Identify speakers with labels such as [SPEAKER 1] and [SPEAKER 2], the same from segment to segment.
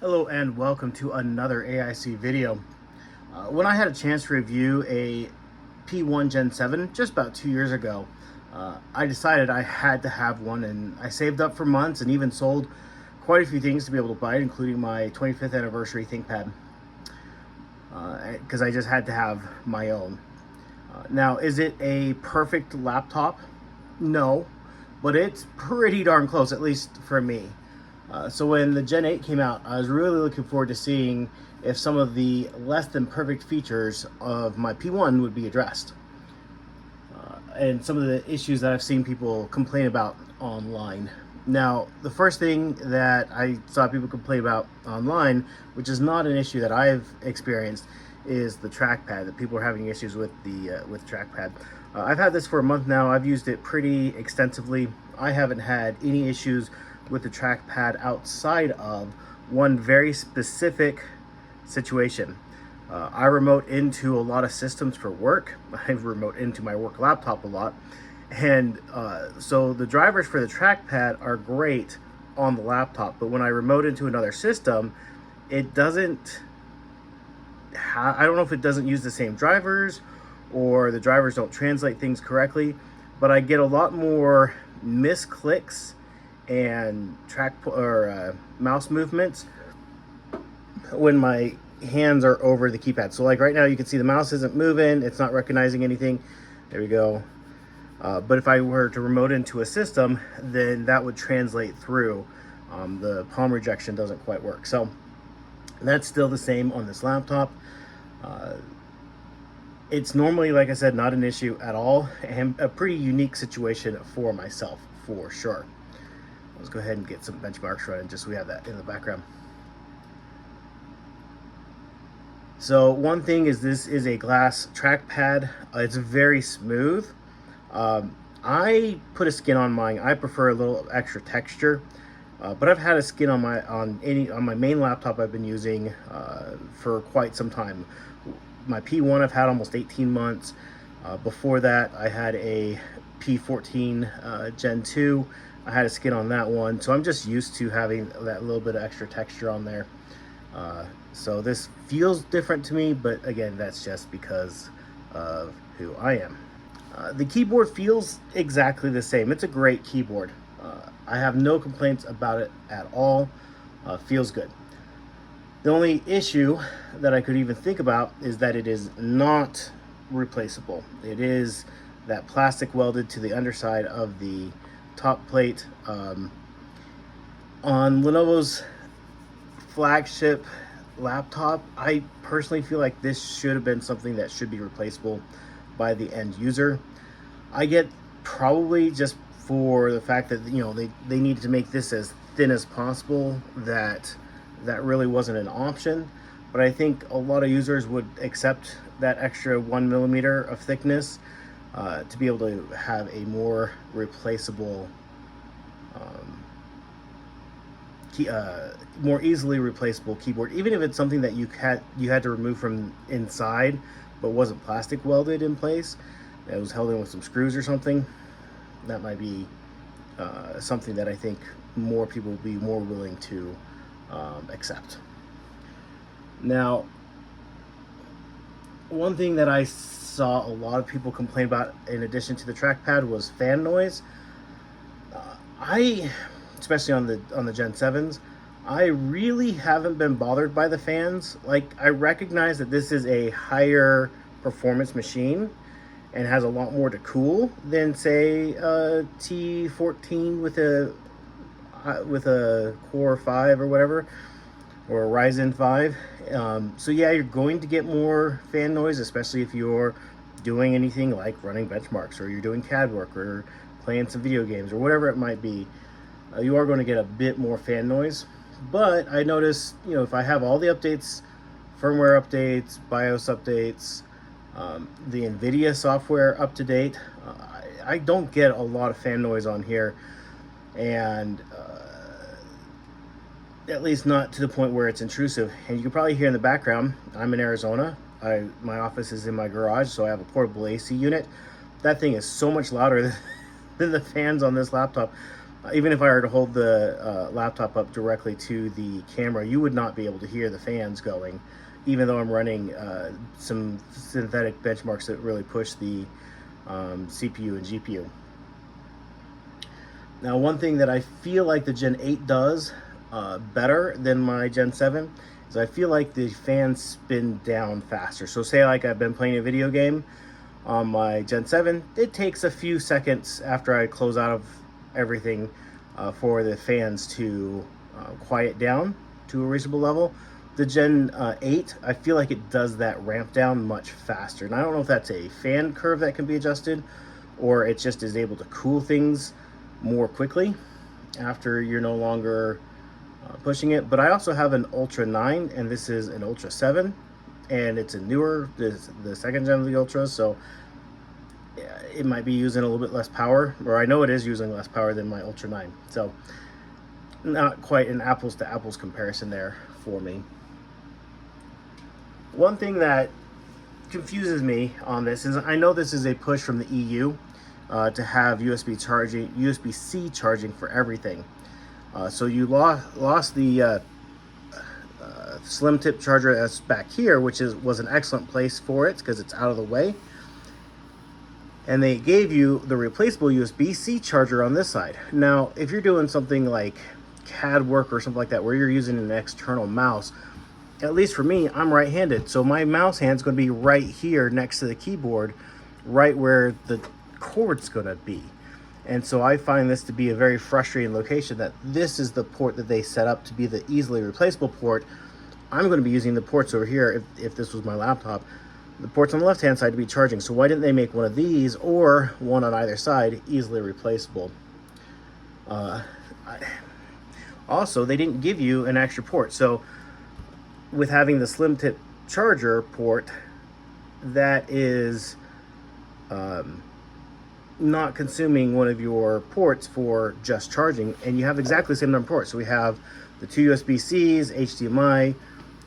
[SPEAKER 1] Hello and welcome to another AIC video. When I had a chance to review a P1 Gen 7 just about 2 years ago, I decided I had to have one, and I saved up for months and even sold quite a few things to be able to buy it, including my 25th anniversary ThinkPad, because I just had to have my own. Now, is it a perfect laptop? No, but it's pretty darn close, at least for me. So when the Gen 8 came out, I was really looking forward to seeing if some of the less than perfect features of my P1 would be addressed. And some of the issues that I've seen people complain about online. Now, the first thing that I saw people complain about online, which is not an issue that I've experienced, is the trackpad, that people are having issues with the trackpad. I've had this for a month now. I've used it pretty extensively. I haven't had any issues with the trackpad outside of one very specific situation. I remote into a lot of systems for work. I remote into my work laptop a lot. And so the drivers for the trackpad are great on the laptop, but when I remote into another system, it doesn't I don't know if it doesn't use the same drivers or the drivers don't translate things correctly, but I get a lot more misclicks and mouse movements when my hands are over the keypad. So like right now, you can see the mouse isn't moving, it's not recognizing anything. There we go. But if I were to remote into a system, then that would translate through. The palm rejection doesn't quite work. So that's still the same on this laptop. It's normally, like I said, not an issue at all, and a pretty unique situation for myself, for sure. Let's go ahead and get some benchmarks running just so we have that in the background. So one thing is, this is a glass trackpad. It's very smooth. I put a skin on mine. I prefer a little extra texture, but I've had a skin on my main laptop I've been using for quite some time. My P1 I've had almost 18 months. Before that, I had a P14 Gen 2. I had a skin on that one, so I'm just used to having that little bit of extra texture on there. So this feels different to me, but again, that's just because of who I am. The keyboard feels exactly the same. It's a great keyboard. I have no complaints about it at all. Feels good. The only issue that I could even think about is that it is not replaceable. It is that plastic welded to the underside of the top plate. On Lenovo's flagship laptop, I personally feel like this should have been something that should be replaceable by the end user. I get probably just for the fact that, you know, they needed to make this as thin as possible, that really wasn't an option. But I think a lot of users would accept that extra 1 millimeter of thickness to be able to have a more replaceable, more easily replaceable keyboard, even if it's something that you had to remove from inside, but wasn't plastic welded in place. It was held in with some screws or something. That might be something that I think more people will be more willing to accept. Now, one thing that I saw a lot of people complain about in addition to the trackpad was fan noise. Especially on the Gen 7s, I really haven't been bothered by the fans. Like, I recognize that this is a higher performance machine and has a lot more to cool than, say, a T14 with a Core 5 or whatever, or a Ryzen 5. So yeah, you're going to get more fan noise, especially if you're doing anything like running benchmarks, or you're doing CAD work, or playing some video games, or whatever it might be. You are going to get a bit more fan noise. But I notice, you know, if I have all the updates, firmware updates, BIOS updates, the NVIDIA software up to date, I don't get a lot of fan noise on here, and at least not to the point where it's intrusive. And you can probably hear in the background, I'm in Arizona. My office is in my garage, so I have a portable AC unit. That thing is so much louder than the fans on this laptop. Even if I were to hold the laptop up directly to the camera, you would not be able to hear the fans going, even though I'm running some synthetic benchmarks that really push the CPU and GPU. Now, one thing that I feel like the Gen 8 does better than my Gen 7 is I feel like the fans spin down faster. So say like I've been playing a video game on my Gen 7, it takes a few seconds after I close out of everything for the fans to quiet down to a reasonable level. The Gen 8, I feel like it does that ramp down much faster. And I don't know if that's a fan curve that can be adjusted, or it just is able to cool things more quickly after you're no longer pushing it. But I also have an Ultra 9, and this is an Ultra 7, and it's a newer, the second gen of the Ultra, so it might be using a little bit less power, or I know it is using less power than my Ultra 9. So not quite an apples to apples comparison there for me. One thing that confuses me on this is I know this is a push from the EU to have USB-C charging for everything. So you lost the slim tip charger that's back here, which was an excellent place for it because it's out of the way. And they gave you the replaceable USB-C charger on this side. Now, if you're doing something like CAD work or something like that, where you're using an external mouse, at least for me, I'm right-handed, so my mouse hand's going to be right here next to the keyboard, right where the cord's going to be. And so I find this to be a very frustrating location, that this is the port that they set up to be the easily replaceable port. I'm going to be using the ports over here, if this was my laptop, the ports on the left-hand side to be charging. So why didn't they make one of these, or one on either side, easily replaceable? Also, they didn't give you an extra port. So with having the slim tip charger port, that is not consuming one of your ports for just charging, and you have exactly the same number of ports. So we have the two USB-Cs, HDMI,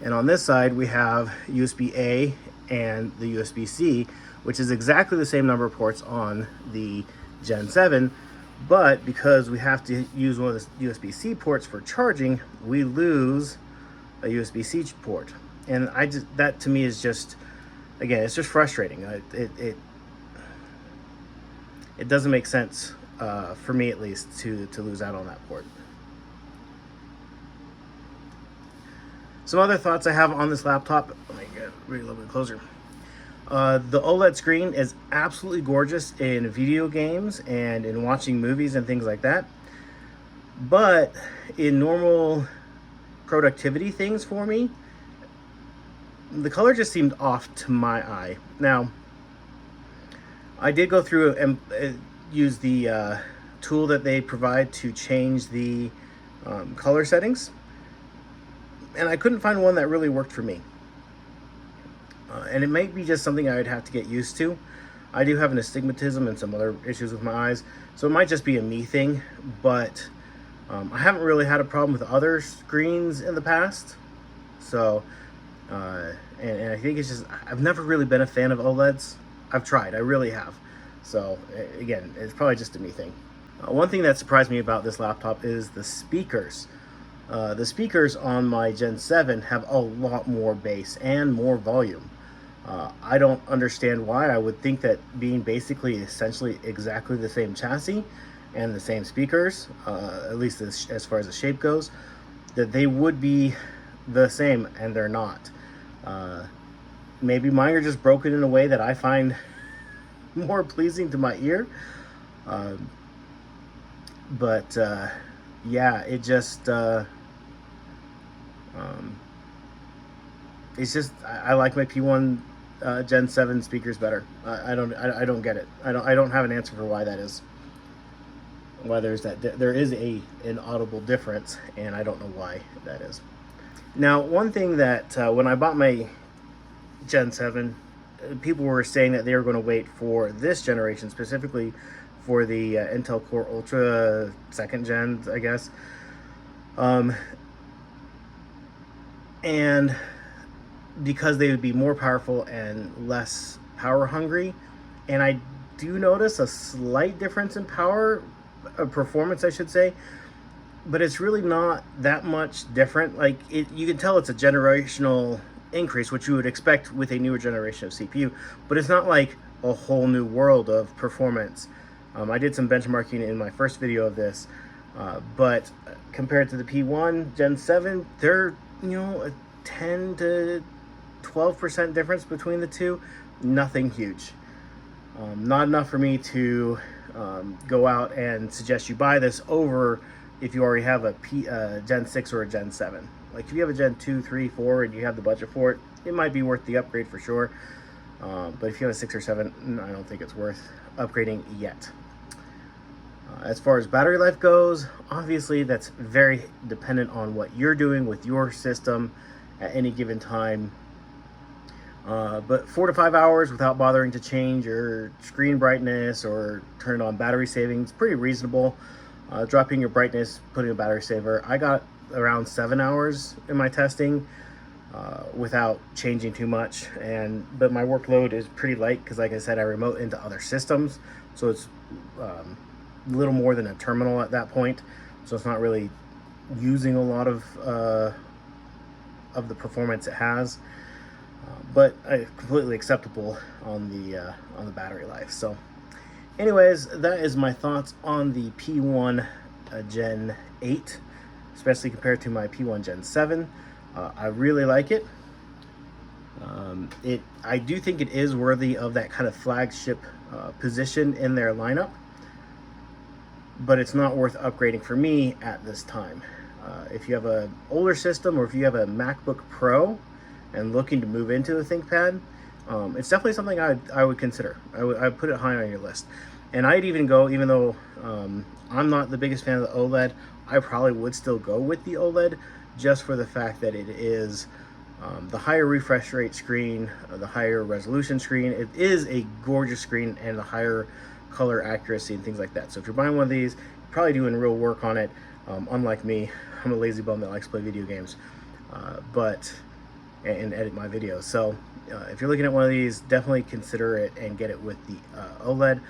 [SPEAKER 1] and on this side we have USB-A and the USB-C, which is exactly the same number of ports on the Gen 7, but because we have to use one of the USB-C ports for charging, we lose a USB-C port. And that to me is just, again, it's just frustrating. It doesn't make sense for me, at least, to lose out on that port. Some other thoughts I have on this laptop. Let me get a little bit closer. The OLED screen is absolutely gorgeous in video games and in watching movies and things like that. But in normal productivity things for me, the color just seemed off to my eye. Now, I did go through and use the tool that they provide to change the color settings, and I couldn't find one that really worked for me. And it might be just something I would have to get used to. I do have an astigmatism and some other issues with my eyes, so it might just be a me thing, but I haven't really had a problem with other screens in the past. So, and I think it's just, I've never really been a fan of OLEDs. I've tried, I really have. So, again, it's probably just a me thing. One thing that surprised me about this laptop is the speakers. The speakers on my Gen 7 have a lot more bass and more volume. I don't understand why. I would think that being basically essentially exactly the same chassis and the same speakers, at least as far as the shape goes, that they would be the same, and they're not. Maybe mine are just broken in a way that I find more pleasing to my ear. But yeah, it just it's just, I like my P1 Gen 7 speakers better. I don't get it. I don't have an answer for why that is. Why there is an audible difference, and I don't know why that is. Now, one thing that when I bought my Gen 7, people were saying that they were going to wait for this generation, specifically for the Intel Core Ultra 2nd gen, I guess. And because they would be more powerful and less power hungry. And I do notice a slight difference in power performance, I should say, but it's really not that much different. Like you can tell it's a generational increase, which you would expect with a newer generation of CPU, but it's not like a whole new world of performance. I did some benchmarking in my first video of this, but compared to the P1 Gen 7, they're, a 10 to 12% difference between the two. Nothing huge. Not enough for me to go out and suggest you buy this over if you already have a Gen 6 or a Gen 7. Like if you have a Gen 2, 3, 4 and you have the budget for it, it might be worth the upgrade for sure. But if you have a 6 or 7, I don't think it's worth upgrading yet. As far as battery life goes, obviously that's very dependent on what you're doing with your system at any given time. But 4 to 5 hours without bothering to change your screen brightness or turn on battery saving is pretty reasonable. Dropping your brightness, putting a battery saver, I got around 7 hours in my testing without changing too much. But my workload is pretty light because, like I said, I remote into other systems, so it's a little more than a terminal at that point. So it's not really using a lot of the performance it has. But completely acceptable on the battery life. So anyways, that is my thoughts on the P1 Gen 8, especially compared to my P1 Gen 7. I really like it. I do think it is worthy of that kind of flagship position in their lineup, but it's not worth upgrading for me at this time. If you have an older system, or if you have a MacBook Pro and looking to move into a ThinkPad, it's definitely something I would consider. I would put it high on your list. And I'd even go, even though I'm not the biggest fan of the OLED, I probably would still go with the OLED, just for the fact that it is the higher refresh rate screen, the higher resolution screen. It is a gorgeous screen, and the higher color accuracy and things like that. So if you're buying one of these, you're probably doing real work on it. Unlike me, I'm a lazy bum that likes to play video games and edit my videos. So if you're looking at one of these, definitely consider it and get it with the OLED.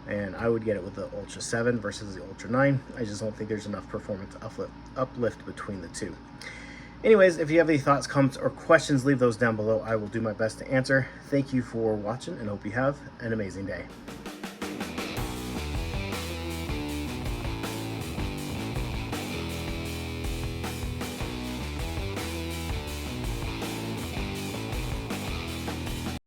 [SPEAKER 1] And I would get it with the Ultra 7 versus the Ultra 9. I just don't think there's enough performance uplift between the two. Anyways, if you have any thoughts, comments, or questions, leave those down below. I will do my best to answer. Thank you for watching, and hope you have an amazing day.